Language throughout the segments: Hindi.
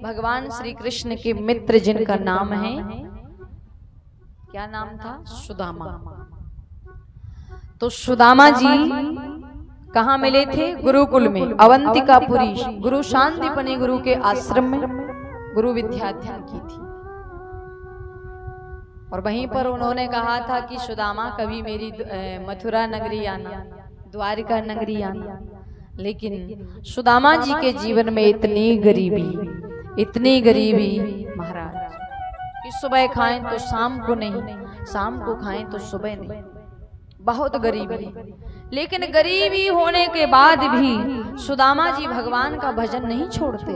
भगवान श्री कृष्ण के मित्र जिनका नाम है, क्या नाम था? सुदामा। तो सुदामा जी कहाँ मिले थे? गुरुकुल में, अवंतिकापुरी गुरु शांतिपनि गुरु के आश्रम में गुरु विद्या अध्ययन की थी। और वहीं पर उन्होंने कहा था कि सुदामा कभी मेरी मथुरा नगरी आना, द्वारिका नगरी आना। लेकिन सुदामा जी के जीवन में इतनी गरीबी महाराज कि सुबह खाएं तो शाम को नहीं, शाम को खाएं तो सुबह नहीं, बहुत गरीबी। लेकिन गरीबी होने के बाद भी सुदामा जी भगवान का भजन नहीं छोड़ते,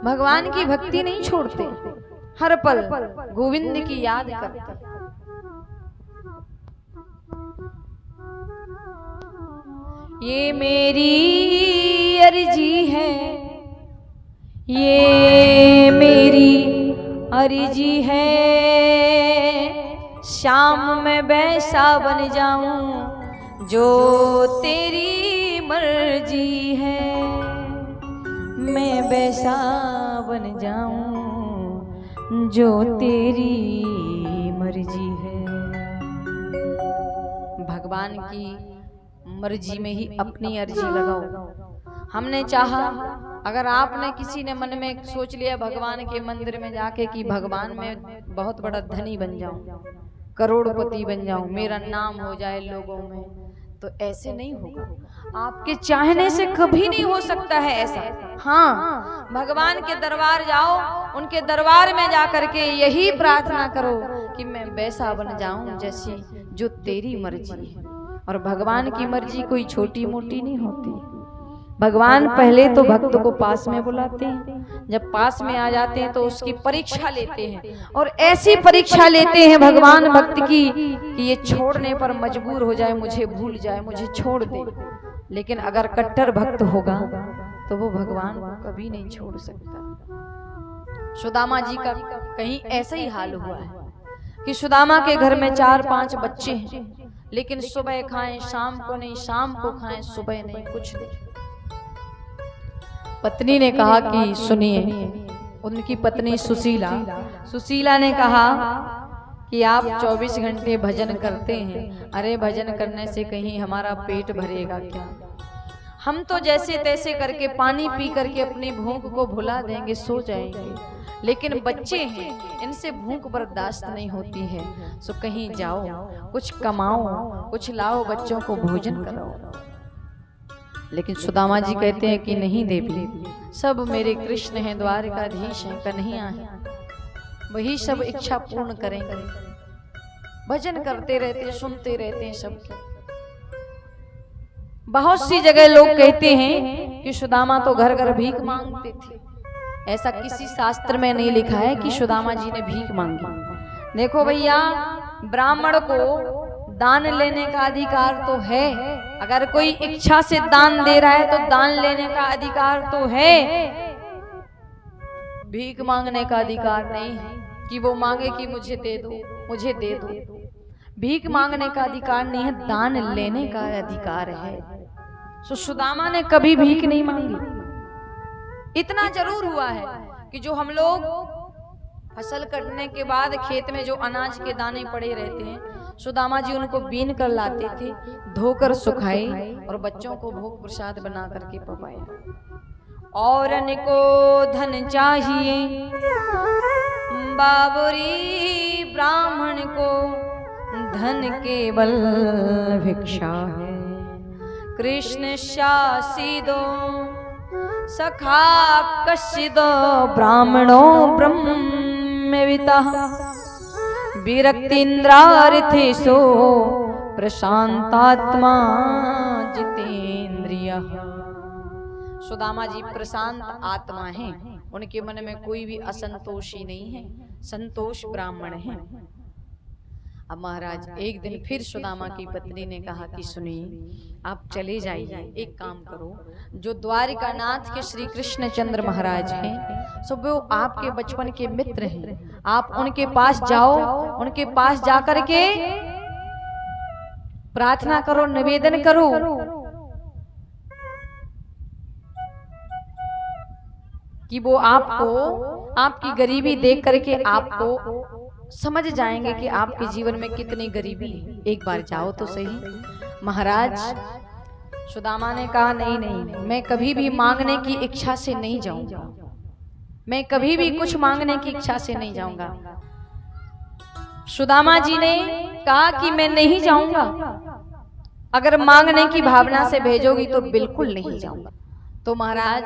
भगवान की भक्ति नहीं छोड़ते, हर पल गोविंद की याद करते। ये मेरी अर्जी है, ये मेरी अर्जी है, शाम में वैसा बन जाऊं जो तेरी मर्जी है, मैं वैसा बन जाऊं जो तेरी मर्जी है। भगवान की मर्जी में ही अपनी अर्जी लगाओ। हमने चाहा, अगर आपने किसी ने मन में सोच लिया भगवान के मंदिर में जाके कि भगवान में बहुत बड़ा धनी बन जाऊं, करोड़पति बन जाऊं, मेरा नाम हो जाए लोगों में, तो ऐसे नहीं होगा। आपके चाहने से कभी नहीं हो सकता है ऐसा। हाँ, भगवान के दरबार जाओ, उनके दरबार में जाकर के यही प्रार्थना करो कि मैं वैसा बन जाऊं जैसी जो तेरी मर्जी है। और भगवान की मर्जी कोई छोटी मोटी नहीं होती। भगवान पहले तो भक्त को पास में बुलाते हैं, जब पास में आ जाते हैं तो उसकी परीक्षा लेते हैं, और ऐसी परीक्षा लेते हैं भगवान भक्त की कि ये छोड़ने पर मजबूर हो जाए, मुझे भूल जाए, मुझे छोड़ दे। लेकिन अगर कट्टर भक्त होगा तो वो भगवान को कभी नहीं छोड़ सकता। सुदामा जी का कहीं ऐसा ही हाल हुआ है कि सुदामा के घर में 4-5 बच्चे हैं, लेकिन सुबह खाएं शाम को नहीं, शाम को खाएं सुबह नहीं, कुछ नहीं। पत्नी ने कहा कि सुनिए, उनकी पत्नी सुशीला ने कहा कि आप 24 घंटे भजन करते हैं, अरे भजन करने से कहीं हमारा पेट भरेगा क्या? हम तो जैसे तैसे करके पानी पी करके अपनी भूख को भुला देंगे, सो जाएंगे, लेकिन बच्चे हैं, इनसे भूख बर्दाश्त नहीं होती है। सो कहीं जाओ, कुछ कमाओ, कुछ लाओ, बच्चों को भोजन कराओ। लेकिन सुदामा जी कहते हैं कि नहीं देवी, सब मेरे कृष्ण हैं, द्वारिकाधीश हैं, कन्हैया हैं, वही सब इच्छा पूर्ण करेंगे। भजन करते रहते, सुनते रहते हैं सबकी। बहुत सी जगह लोग कहते हैं कि सुदामा तो घर घर भीख मांगते थे। ऐसा किसी शास्त्र में नहीं लिखा है कि सुदामा जी ने भीख मांगी। देखो भैया, ब्राह्मण को दान लेने का अधिकार तो है, अगर कोई इच्छा से दान दे रहा है तो दान लेने का अधिकार तो है, भीख मांगने का अधिकार नहीं है कि वो मांगे कि मुझे दे दो, मुझे दे दो। भीख मांगने का अधिकार नहीं है, दान लेने का अधिकार है। सो सुदामा ने कभी भीख नहीं मांगी। इतना जरूर हुआ है कि जो हम लोग फसल कटने के बाद खेत में जो अनाज के दाने पड़े रहते हैं, सुदामा जी उनको बीन कर लाते थे, धोकर सुखाए और बच्चों को भोग प्रसाद बना करके पकाए। औरन को धन चाहिए, बाबुरी ब्राह्मण को धन केवल भिक्षा है। कृष्ण शासिदो सखा कशिदो ब्राह्मणो ब्रह्मविता विरक्तीन्द्रार्थेषु प्रशांतात्मा जितेंद्रिय। सुदामा जी प्रशांत आत्मा हैं, उनके मन में कोई भी असंतोषी नहीं है, संतोष ब्राह्मण हैं। अब महाराज एक दिन फिर सुदामा की पत्नी ने कहा कि सुनिए, आप चले जाइए, एक काम करो, जो द्वारिका नाथ के श्री कृष्ण चंद्र महाराज हैं, सो वो आपके बचपन के मित्र हैं, आप उनके पास जाओ, उनके पास जाकर के प्रार्थना करो, निवेदन करो कि वो आपको आपकी गरीबी देख करके आपको समझ जाएंगे कि आपके जीवन में कितनी गरीबी है। एक बार जाओ तो सही। महाराज सुदामा ने कहा नहीं नहीं, मैं कभी भी मांगने की इच्छा से नहीं जाऊंगा, मैं कभी भी कुछ मांगने की इच्छा से नहीं जाऊंगा। सुदामा जी ने कहा कि मैं नहीं जाऊंगा, अगर मांगने की भावना से भेजोगी तो बिल्कुल नहीं जाऊंगा। तो महाराज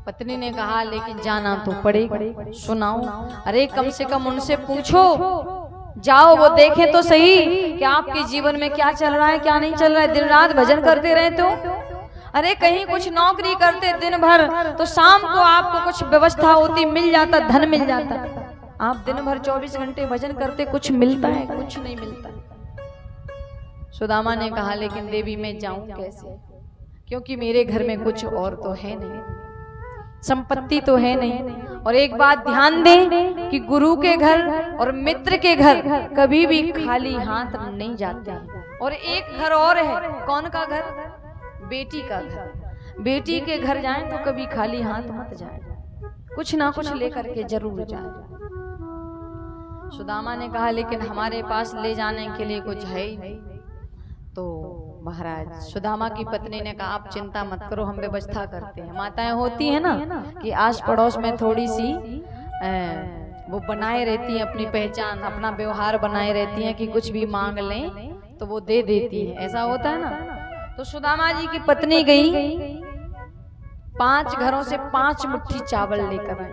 पत्नी ने कहा लेकिन जाना तो पड़ेगा, सुनाओ। अरे कम से कम उनसे पूछो, जाओ वो देखें तो सही कि आपके जीवन में क्या चल रहा है क्या नहीं चल रहा है। दिन रात भजन करते रहते हो, अरे कहीं कुछ नौकरी करते दिन भर तो शाम को आपको कुछ व्यवस्था होती, मिल जाता, धन मिल जाता। आप दिन भर 24 घंटे भजन करते, कुछ मिलता है? कुछ नहीं मिलता। सुदामा ने कहा लेकिन देवी मैं जाऊं कैसे, क्योंकि मेरे घर में कुछ और तो है नहीं, संपत्ति तो है नहीं। और एक बात ध्यान दें कि गुरु के घर और मित्र के घर कभी भी खाली हाथ नहीं जाते हैं। और एक घर और है, कौन का घर? बेटी का घर। बेटी के घर जाएं तो कभी खाली हाथ मत जाएं, कुछ ना कुछ लेकर के जरूर जाएं। सुदामा ने कहा लेकिन हमारे पास ले जाने के लिए कुछ है ही नहीं। तो महाराज सुदामा की पत्नी ने कहा आप चिंता मत करो, हम व्यवस्था करते हैं। माताएं होती है ना कि आस पड़ोस में थोड़ी सी वो बनाए रहती हैं अपनी पहचान, अपना व्यवहार बनाए रहती हैं कि कुछ भी मांग लें तो वो दे देती है, ऐसा होता है ना। तो सुदामा जी की पत्नी गई, 5 घरों से 5 मुट्ठी चावल लेकर आई।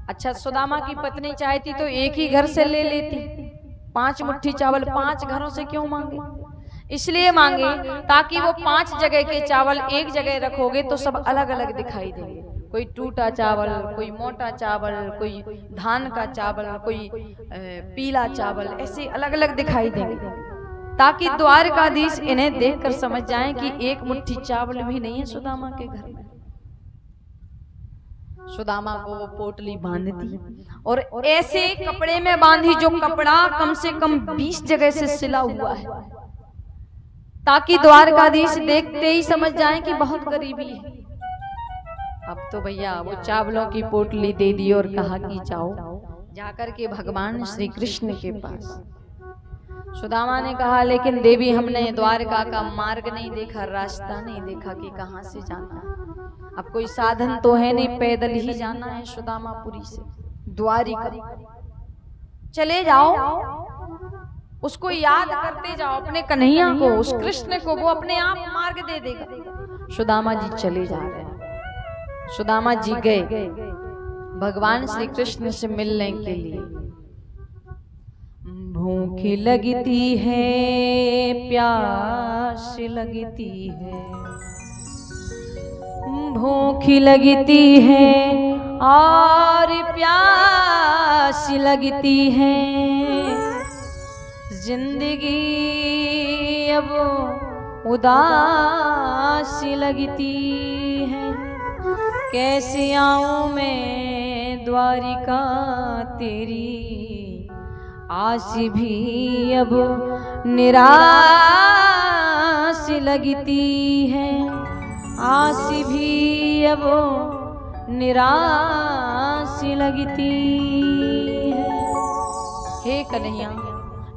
अच्छा सुदामा की पत्नी चाहती तो एक ही घर से ले लेती, 5 मुट्ठी चावल 5 घरों से क्यों मांगे? इसलिए मांगे ताकि वो 5 जगह के चावल एक जगह रखोगे तो सब अलग अलग दिखाई देंगे। कोई टूटा चावल, कोई मोटा चावल, कोई धान का चावल, कोई पीला चावल, ऐसे अलग अलग दिखाई देंगे, ताकि द्वारकाधीश इन्हें देखकर समझ जाएं कि एक मुट्ठी चावल भी नहीं है सुदामा के घर में। सुदामा को वो पोटली बांधती और ऐसे कपड़े में बांधी जो कपड़ा कम से कम 20 जगह से सिला हुआ है, ताकि द्वारकाधीश देखते ही समझ जाएं कि बहुत गरीबी है। अब तो भैया वो चावलों की पोटली दे दी और कहा कि जाओ जाकर के भगवान श्री कृष्ण के पास। सुदामा ने कहा लेकिन देवी हमने द्वारका का मार्ग नहीं देखा, रास्ता नहीं देखा कि कहां से जाना है। अब कोई साधन तो है नहीं, पैदल ही जाना है सुदामापुरी से द्वारिका। चले जाओ, उसको याद करते जाओ, अपने कन्हैया को, उस कृष्ण को, वो अपने आप मार्ग दे देगा। सुदामा जी चले जा रहे हैं। सुदामा जी गए भगवान श्री कृष्ण से मिलने के लिए। भूख लगती है, प्यास लगती है, भूख लगती है और प्यास लगती है, जिंदगी अब उदास लगती है, कैसे आऊं मैं द्वारिका तेरी, आस भी अब निराश लगती है, आस भी अब निराश लगती है। हे कन्हैया,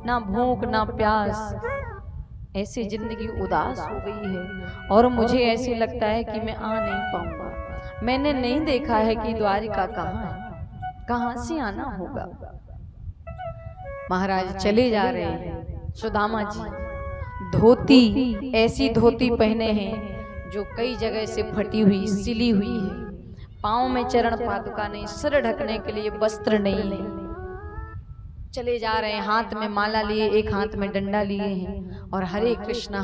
ना भूख ना प्यास, ऐसी जिंदगी उदास हो गई है और मुझे ऐसे लगता है कि मैं आ नहीं पाऊंगा। मैंने नहीं देखा है कि द्वारिका कहाँ है, कहाँ से आना होगा। महाराज चले जा रहे हैं। सुदामा जी धोती, ऐसी धोती पहने हैं जो कई जगह से फटी हुई, सिली हुई है, पाँव में चरण पादुका नहीं, सिर ढकने के लिए वस्त्र नहीं है। चले जा रहे हैं, हाथ में माला लिए, एक हाथ में डंडा लिए हैं और हरे कृष्णा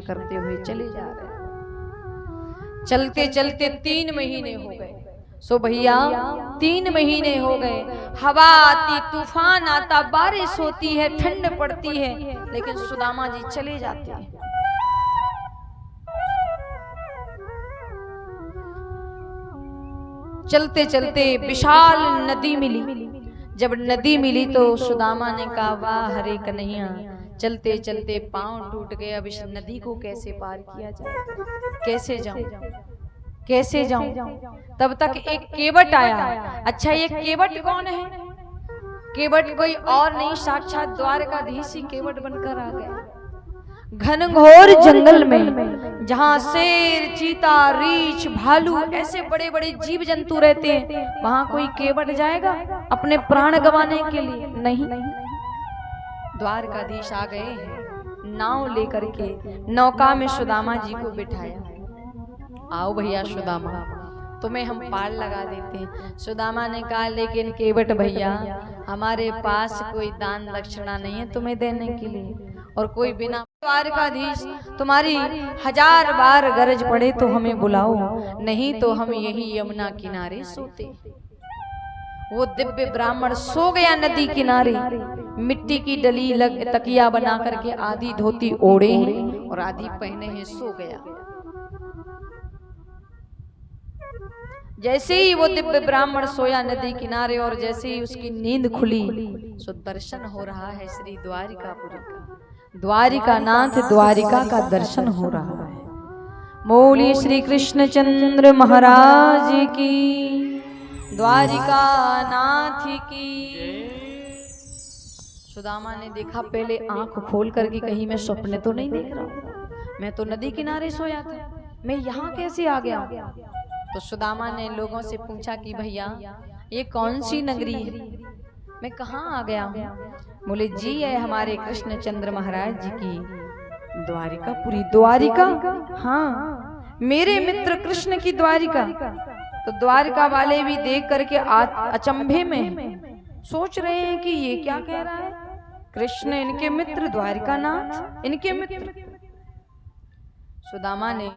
करते हुए चले जा रहे हैं। चलते चलते 3 महीने हो गए। सो भैया 3 महीने हो गए, हवा आती, तूफान आता, बारिश होती है, ठंड पड़ती है, लेकिन सुदामा जी चले जाते हैं। चलते चलते विशाल नदी मिली। जब नदी मिली तो सुदामा ने कहा वाह हरे कन्हैया, चलते चलते पांव टूट गए, अब इस नदी को कैसे पार किया जाए, कैसे जाऊं, कैसे जाऊं? तब तक एक केवट आया। अच्छा, ये केवट कौन है? केवट कोई और नहीं, साक्षात द्वारकाधीश ही केवट बनकर आ गया। घनघोर जंगल में जहाँ शेर, चीता, रीछ, भालू ऐसे बड़े बड़े जीव जंतु रहते हैं, वहां कोई केवट जाएगा अपने प्राण गंवाने के लिए? नहीं। द्वारकाधीश आ गए हैं नाव लेकर के। नौका में सुदामा जी को बिठाया। आओ भैया सुदामा, तुम्हें हम पार लगा देते हैं। सुदामा ने कहा, लेकिन केवट भैया, हमारे पास कोई दान दक्षिणा नहीं है तुम्हें देने के लिए, और कोई बिना। द्वारकाधीश, तुम्हारी 1000 बार गरज पड़े तो हमें बुलाओ, नहीं तो हम यही यमुना किनारे सोते। वो दिव्य ब्राह्मण सो गया नदी किनारे, मिट्टी की डली तकिया बना करके आधी धोती ओढ़े हैं और आधी पहने हैं, सो गया। जैसे ही वो दिव्य ब्राह्मण सोया नदी किनारे, और जैसे ही उसकी नींद खुली, सो दर्शन हो रहा है श्री द्वारिकापुरी का। द्वारिका नाथ द्वारिका का दर्शन हो रहा है। बोलिए श्री कृष्णचंद्र महाराज की, द्वारिका नाथ की। सुदामा ने देखा, पहले आंख खोल करके कहीं मैं स्वप्न तो नहीं देख रहा हूं, मैं तो नदी किनारे सोया था, मैं यहाँ कैसे आ गया? तो सुदामा ने लोगों से पूछा कि भैया ये कौन सी नगरी है, मैं कहाँ आ गया हूँ? बोले जी, ये हमारे कृष्णचंद्र महाराज जी की द्वारिकापुरी। द्वारिका? हाँ, मेरे मित्र कृष्ण की द्वारिका। तो द्वारिका वाले भी देख करके अचंभे में सोच रहे हैं कि ये क्या कह रहा है, कृष्ण इनके मित्र, द्वारिका नाथ इनके मित्र। सुदामा ने